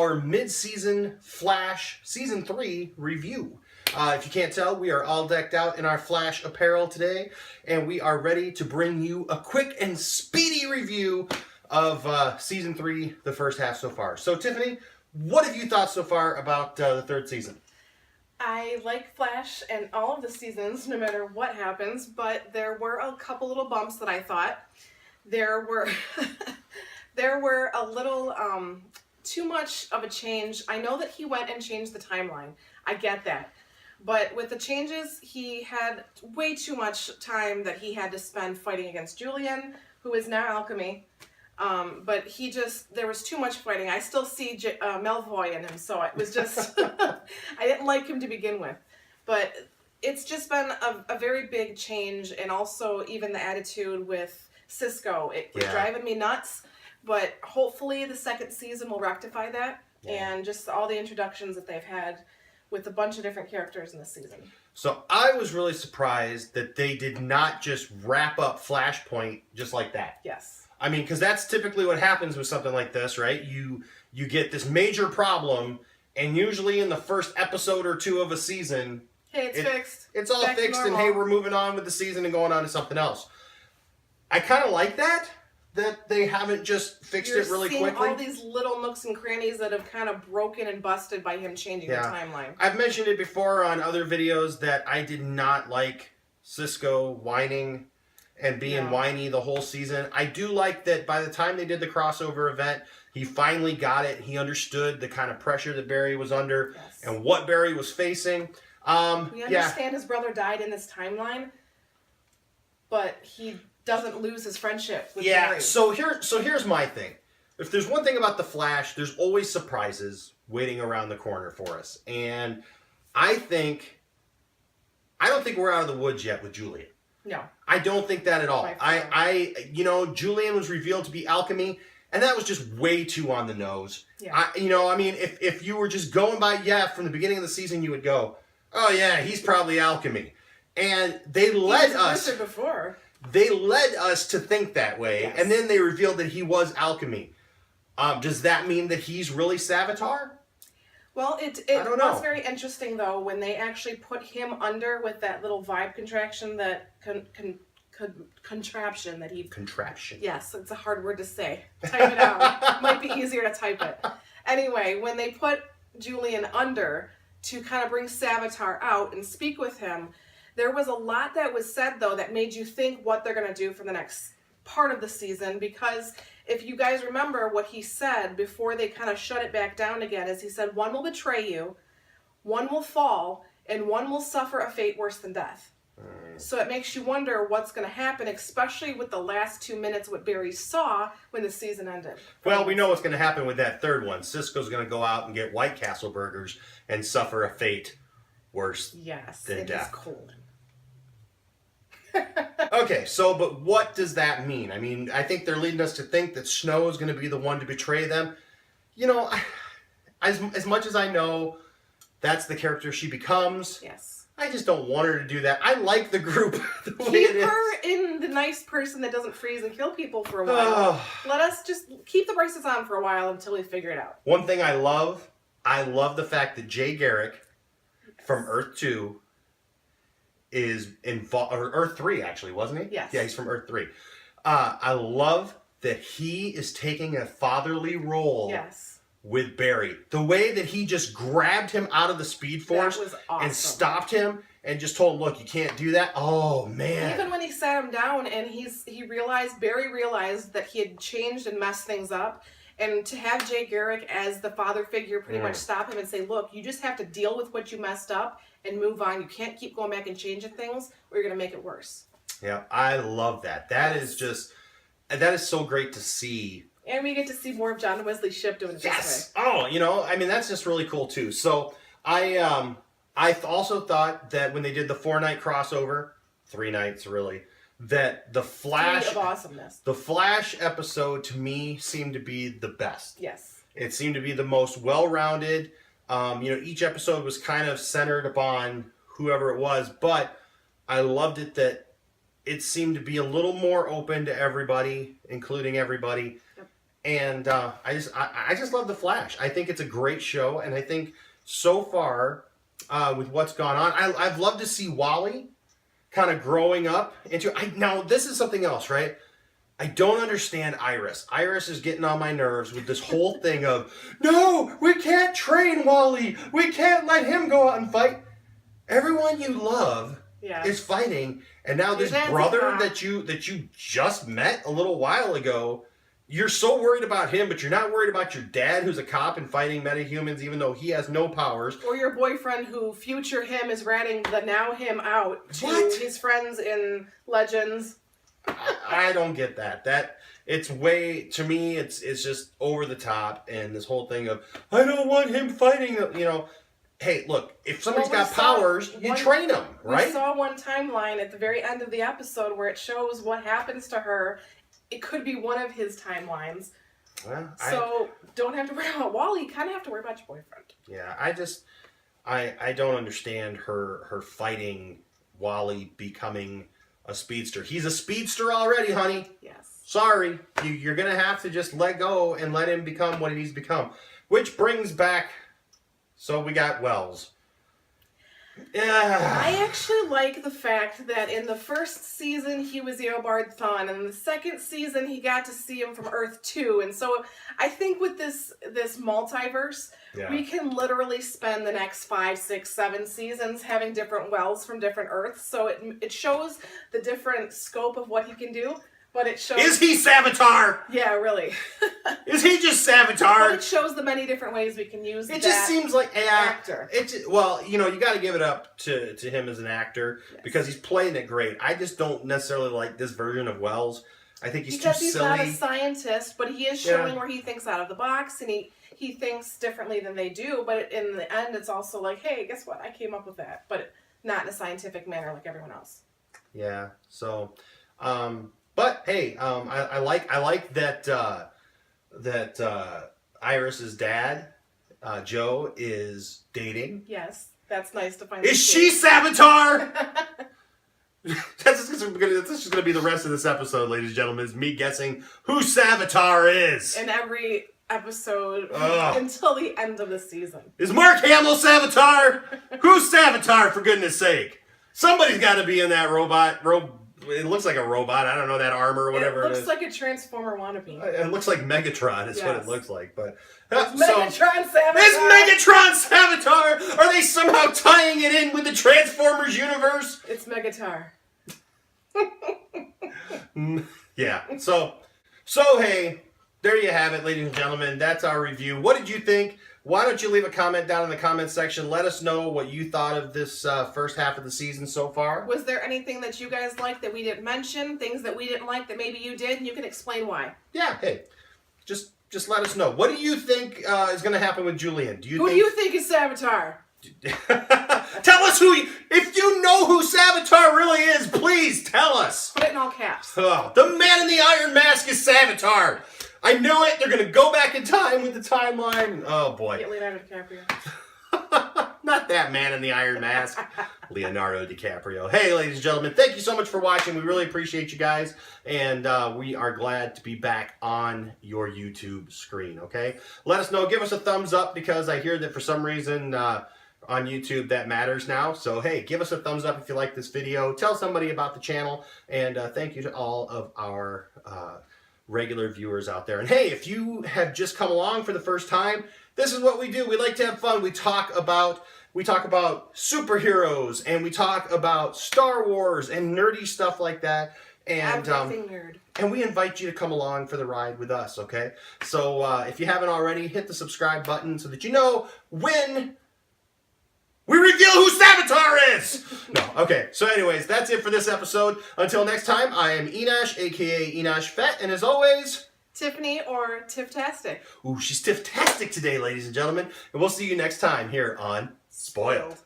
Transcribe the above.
our mid-season Flash Season 3 review. If you can't tell, we are all decked out in our Flash apparel today, and we are ready to bring you a quick and speedy review of Season 3, the first half so far. So, Tiffany, what have you thought so far about the third season? I like Flash and all of the seasons, no matter what happens, but there were a couple little bumps that I thought. There were a little too much of a change. I know that he went and changed the timeline. I get that. But with the changes, he had way too much time that he had to spend fighting against Julian, who is now Alchemy. But there was too much fighting. I still see Melvoy in him, so it was just, I didn't like him to begin with. But it's just been a very big change, and also even the attitude with Cisco. It was driving me nuts, but hopefully the second season will rectify that, and just all the introductions that they've had with a bunch of different characters in this season. So I was really surprised that they did not just wrap up Flashpoint just like that. Yes. I mean, because that's typically what happens with something like this, right? You get this major problem, and usually in the first episode or two of a season, hey, it's fixed. It's all fixed, and hey, we're moving on with the season and going on to something else. I kind of like that they haven't just fixed it really quickly. All these little nooks and crannies that have kind of broken and busted by him changing the timeline. I've mentioned it before on other videos that I did not like Cisco whining and being whiny the whole season. I do like that by the time they did the crossover event, he finally got it. He understood the kind of pressure that Barry was under and what Barry was facing. We understand his brother died in this timeline, but he doesn't lose his friendship with Barry. So here's my thing. If there's one thing about the Flash, there's always surprises waiting around the corner for us. And I don't think we're out of the woods yet with Julian. No. I don't think that at all. Julian was revealed to be Alchemy, and that was just way too on the nose. Yeah. If you were just going by, from the beginning of the season, you would go, oh yeah, he's probably Alchemy. And they led us before. They led us to think that way, and then they revealed that he was Alchemy. Does that mean that he's really Savitar? Well, it was very interesting, though, when they actually put him under with that little vibe contraction, that contraption that he... Contraption. Yes, it's a hard word to say. Type it out. Might be easier to type it. Anyway, when they put Julian under to kind of bring Savitar out and speak with him, there was a lot that was said, though, that made you think what they're going to do for the next part of the season, because if you guys remember what he said before they kind of shut it back down again, is he said, one will betray you, one will fall, and one will suffer a fate worse than death. So it makes you wonder what's going to happen, especially with the last 2 minutes what Barry saw when the season ended. Well, we know what's going to happen with that third one. Cisco's going to go out and get White Castle burgers and suffer a fate worse than death. Yes, it is cold. Okay, but what does that mean? I mean, I think they're leading us to think that Snow is going to be the one to betray them. You know, as much as I know that's the character she becomes, I just don't want her to do that. I like the group the way it is. Keep her in the nice person that doesn't freeze and kill people for a while. Let us just keep the braces on for a while until we figure it out. One thing I love the fact that Jay Garrick from Earth 2 is involved, or Earth 3 actually, wasn't he? Yes. Yeah, he's from Earth 3. I love that he is taking a fatherly role with Barry. The way that he just grabbed him out of the Speed Force and stopped him and just told him, look, you can't do that. Oh, man. Even when he sat him down and Barry realized that he had changed and messed things up, and to have Jay Garrick as the father figure pretty much stop him and say, look, you just have to deal with what you messed up and move on. You can't keep going back and changing things, or you're going to make it worse. Yeah, I love that. That is so great to see. And we get to see more of John Wesley Shipp doing it this way. Oh, that's just really cool, too. So, I also thought that when they did the 4-night crossover, 3 nights, really, that the Flash... 3 of awesomeness. The Flash episode, to me, seemed to be the best. Yes. It seemed to be the most well-rounded. Each episode was kind of centered upon whoever it was, but I loved it that it seemed to be a little more open to everybody, including everybody. Yep. And I just love The Flash. I think it's a great show, and I think so far with what's gone on, I've loved to see Wally kind of growing up into. Now this is something else, right? I don't understand Iris. Iris is getting on my nerves with this whole thing of, no, we can't train Wally. We can't let him go out and fight. Everyone you love is fighting, and now this brother that you just met a little while ago, you're so worried about him, but you're not worried about your dad who's a cop and fighting metahumans even though he has no powers. Or your boyfriend who future him is ratting the now him out to his friends in Legends. I don't get that. It's way, to me, it's just over the top, and this whole thing of, I don't want him fighting, you know. Hey, look, if somebody's got powers, you train them, right? We saw one timeline at the very end of the episode where it shows what happens to her. It could be one of his timelines. Well, so don't have to worry about Wally. You kind of have to worry about your boyfriend. Yeah, I don't understand her fighting Wally becoming a speedster. He's a speedster already, honey. Yes. Sorry. You're going to have to just let go and let him become what he needs to become. Which brings back... So we got Wells. I actually like the fact that in the first season he was Eobard Thawne, and in the second season he got to see him from Earth 2. And so I think with this multiverse, we can literally spend the next 5, 6, 7 seasons having different Wells from different Earths. So it shows the different scope of what he can do. But it shows... Is he Savitar? Yeah, really. Is he just Savitar? But it shows the many different ways we can use it just seems like actor. Well, you know, you got to give it up to him as an actor because he's playing it great. I just don't necessarily like this version of Wells. I think he's too silly. Because he's not a scientist, but he is showing where he thinks out of the box, and he thinks differently than they do. But in the end, it's also like, hey, guess what? I came up with that. But not in a scientific manner like everyone else. Yeah, so... But hey, I like that Iris's dad, Joe, is dating. Yes, that's nice to find. Is she Savitar? That's just gonna be the rest of this episode, ladies and gentlemen. Is me guessing who Savitar is. In every episode until the end of the season. Is Mark Hamill Savitar? Who's Savitar? For goodness sake, somebody's got to be in that robot. It looks like a robot. I don't know, that armor or whatever it is. It looks like a Transformer wannabe. It looks like Megatron is what it looks like. But Megatron Savitar. Is Megatron Savitar? Are they somehow tying it in with the Transformers universe? It's Megatar. Yeah. So hey, there you have it, ladies and gentlemen. That's our review. What did you think? Why don't you leave a comment down in the comment section? Let us know what you thought of this first half of the season so far. Was there anything that you guys liked that we didn't mention? Things that we didn't like that maybe you did? And you can explain why. Yeah, hey, just let us know. What do you think is going to happen with Julian? Who do you think is Savitar? Tell us if you know who Savitar really is, please tell us. Put it in all caps. Oh, the man in the iron mask is Savitar. I knew it. They're going to go back in time with the timeline. Oh, boy. Get Leonardo DiCaprio. Not that man in the iron mask. Leonardo DiCaprio. Hey, ladies and gentlemen, thank you so much for watching. We really appreciate you guys. And we are glad to be back on your YouTube screen, okay? Let us know. Give us a thumbs up because I hear that for some reason on YouTube that matters now. So, hey, give us a thumbs up if you like this video. Tell somebody about the channel. And thank you to all of our... regular viewers out there. And hey, if you have just come along for the first time, this is what we do. We like to have fun. We talk about superheroes, and we talk about Star Wars and nerdy stuff like that. And nerd. And we invite you to come along for the ride with us, okay? So if you haven't already, hit the subscribe button so that you know when we reveal who Savitar is! No, okay. So anyways, that's it for this episode. Until next time, I am Enash, a.k.a. Enash Fett, and as always... Tiffany or Tifftastic. Ooh, she's Tifftastic today, ladies and gentlemen. And we'll see you next time here on Spoiled.